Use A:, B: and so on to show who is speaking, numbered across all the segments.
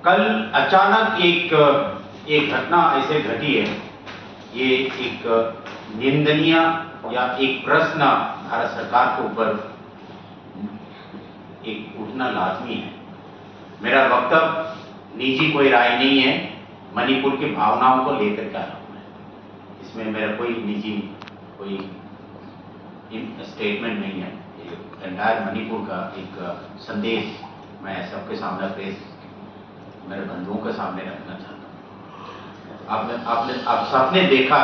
A: कल अचानक एक घटना ऐसे घटी है, ये एक निंदनीय या एक प्रश्न भारत सरकार के ऊपर एक उठना लाजमी है। मेरा वक्तव्य निजी कोई राय नहीं है, मणिपुर की भावनाओं को लेकर के आया हूं मैं। इसमें मेरा कोई निजी कोई स्टेटमेंट नहीं है। एंटायर मणिपुर का एक संदेश मैं सबके सामने मेरे बंधुओं के सामने रखना चाहता हूँ। आप सबने देखा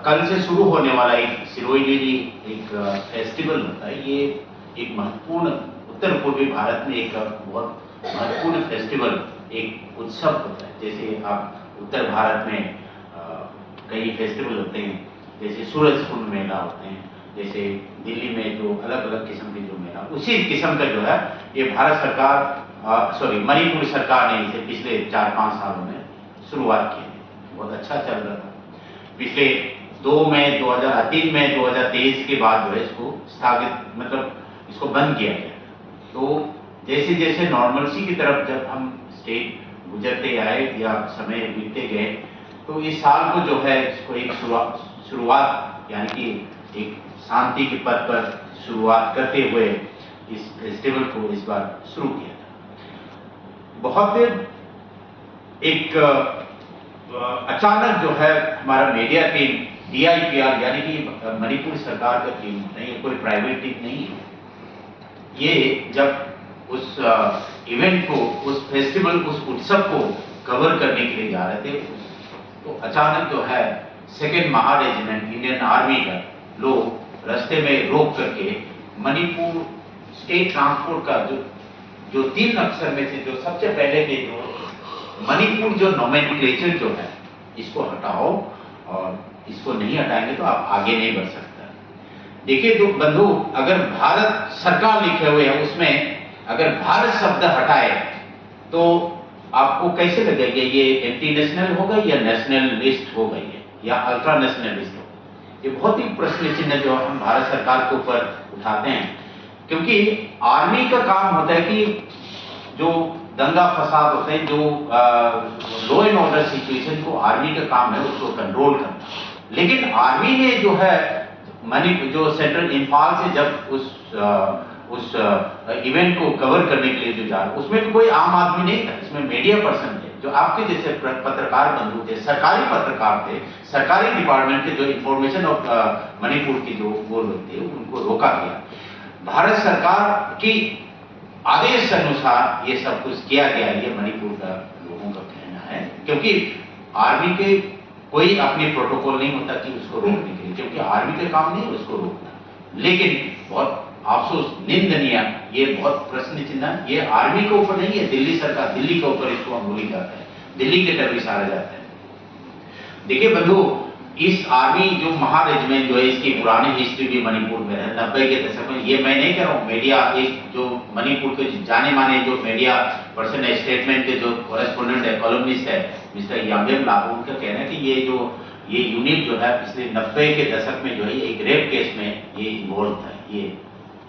A: कल से शुरू होने वाला एक सिरोई डेली एक फेस्टिवल होता है। ये एक महत्वपूर्ण उत्तर पूर्वी भारत में एक बहुत महत्वपूर्ण फेस्टिवल, एक उत्सव होता है। जैसे आप उत्तर भारत में कई फेस्टिवल होते हैं, जैसे सूरजकुंड मेला होते हैं, जैसे दिल्ली में जो अलग अलग किस्म के जो मेला, उसी किस्म का जो है ये भारत सरकार मणिपुर सरकार ने इसे पिछले 4-5 सालों में शुरुआत की है। बहुत अच्छा चल रहा था। पिछले 2 मई 2003 में 2023 के बाद जो है इसको स्थगित, मतलब इसको बंद किया गया। तो जैसे जैसे नॉर्मलसी की तरफ जब हम स्टेट गुजरते आए या समय बीतते गए, तो इस साल को जो है इसको एक शुरुआत यानी कि एक शांति के पथ पर शुरुआत करते हुए इस फेस्टिवल को इस बार शुरू किया था। बहुत एक अचानक जो है हमारा मीडिया टीम DIPR यानी कि मणिपुर सरकार का टीम नहीं है, कोई प्राइवेट टीम नहीं है। ये जब उस इवेंट को, उस फेस्टिवल, उस उत्सव को कवर करने के लिए जा रहे थे, तो अचानक जो है 2nd महा रेजिमेंट इंडियन आर्मी का लोग रास्ते में रोक करके मणिपुर स्टेट ट्रांसपोर्ट का जो 3 अक्षर में से जो सबसे पहले के जो मणिपुर जो नोमेनक्लेचर जो है, इसको हटाओ और इसको नहीं हटाएंगे तो आप आगे नहीं बढ़ सकता। देखिए तो बंधु, अगर भारत सरकार लिखे हुए है उसमें अगर भारत शब्द हटाए तो आपको कैसे लगेगा ये एंटी नेशनल हो गई या नेशनलिस्ट हो गई है या अल्ट्रा नेशनलिस्ट हो गई? ये बहुत ही प्रश्न चिन्ह जो हम भारत सरकार के ऊपर उठाते हैं, क्योंकि आर्मी का काम होता है कि जो दंगा फसाद होते हैं, जो लॉ एंड ऑर्डर सिचुएशन को आर्मी का काम है उसको कंट्रोल करना। लेकिन आर्मी ने जो है जो सेंट्रल इम्फाल से जब उस इवेंट को कवर करने के लिए जो जा रहा, उसमें भी कोई आम आदमी नहीं था, इसमें मीडिया पर्सन थे, जो आपके जैसे पत्रकार बंधु थे, सरकारी पत्रकार थे, सरकारी डिपार्टमेंट के जो इंफॉर्मेशन ऑफ मणिपुर की जो बोल रहे थे, उनको रोका गया। भारत सरकार की आदेश अनुसार ये सब कुछ किया गया, ये मणिपुर का लोगों का कहना है, क्योंकि आर्मी के कोई अपनी प्रोटोकॉल नहीं होता कि उसको रोकने के लिए, क्योंकि आर्मी का काम नहीं उसको रोकना। लेकिन बहुत अफसोस, निंदनीय, ये बहुत प्रश्न चिन्ह, ये आर्मी के ऊपर नहीं है, दिल्ली सरकार, दिल्ली के ऊपर इसको अंगुली जाता है, दिल्ली के तरफ इशारा जाता है। देखिए बंधु, इस आर्मी जो महा रेजिमेंट जो है, इसकी पुरानी हिस्ट्री भी मणिपुर में है। 90 के दशक में, ये मैं नहीं कह रहा हूँ, मीडिया एक जो मणिपुर के जाने माने जो मीडिया पर्सन है, स्टेटमेंट के जो कॉरेस्पोंडेंट है, कॉलमनिस्ट है, मिस्टर याम्बेम लाबू, उनका कहना है कि ये यूनिट जो है पिछले 90 के दशक में जो है एक रेप केस में ये इन्वॉल्व था।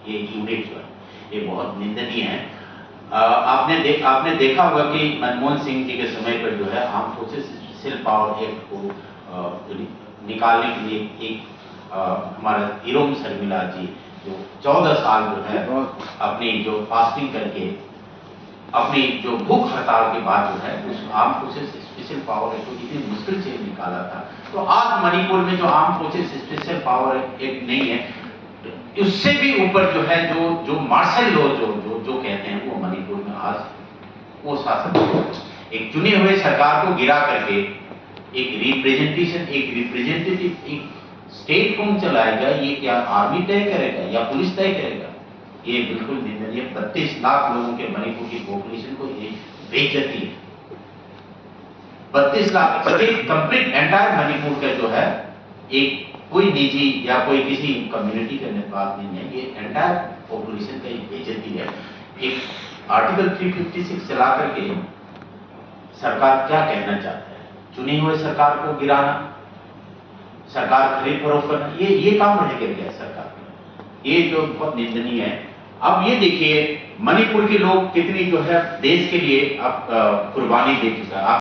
A: ये यूनिट जो है ये बहुत निंदनीय है। आपने देखा होगा कि मनमोहन सिंह जी के समय पर जो है arm forces special power act को निकालने के लिए एक हमारा इरोम शर्मिला जी जो 14 साल जो है अपनी जो फास्टिंग करके अपनी जो भूख हड़ताल के बाद जो है उस arm forces special power act को इतनी मुश्किल से निकाला था। तो आज मणिपुर में जो arm forces special power act नहीं है, उससे भी ऊपर जो है जो मार्शल लॉ जो कहते हैं, वो मणिपुर में आज वो शासन एक चुने हुए सरकार को गिरा करके एक रिप्रेजेंटेटिव एक स्टेट कौन चलाएगा, ये क्या आर्मी तय करेगा या पुलिस तय करेगा? ये बिल्कुल निंदनीय। 32 लाख लोगों के मणिपुर की पॉपुलेशन को ये बेइज्जती है। 32 लाख कंप्लीट एंटायर मणिपुर का जो है एक कोई निजी या कोई किसी कम्युनिटी का बात नहीं है, ये एंटायर पॉपुलेशन का एक बेइज्जती है। एक आर्टिकल 356 चला करके सरकार क्या कहना चाहता है? चुनी हुए सरकार को गिराना, सरकार खरीद फरोख्त करना, ये काम रह गया सरकार का। ये जो बहुत निंदनीय है। अब ये देखिए मणिपुर के लोग कितनी जो है देश के लिए अब कुर्बानी दे चुका है।